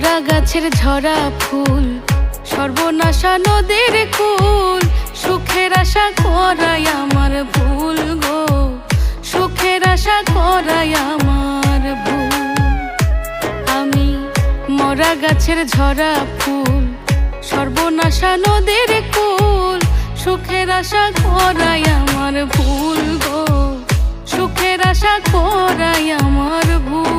মরা গাছের ঝরা ফুল, সর্বনাশা নদীর কুল, সুখের আশা করাই আমার ভুল গো, সুখের আশা করাই আমার ভুল। আমি মরা গাছের ঝরা ফুল, সর্বনাশা নদীর কুল, সুখের আশা করাই আমার ভুল গো, সুখের আশা করাই আমার ভুল।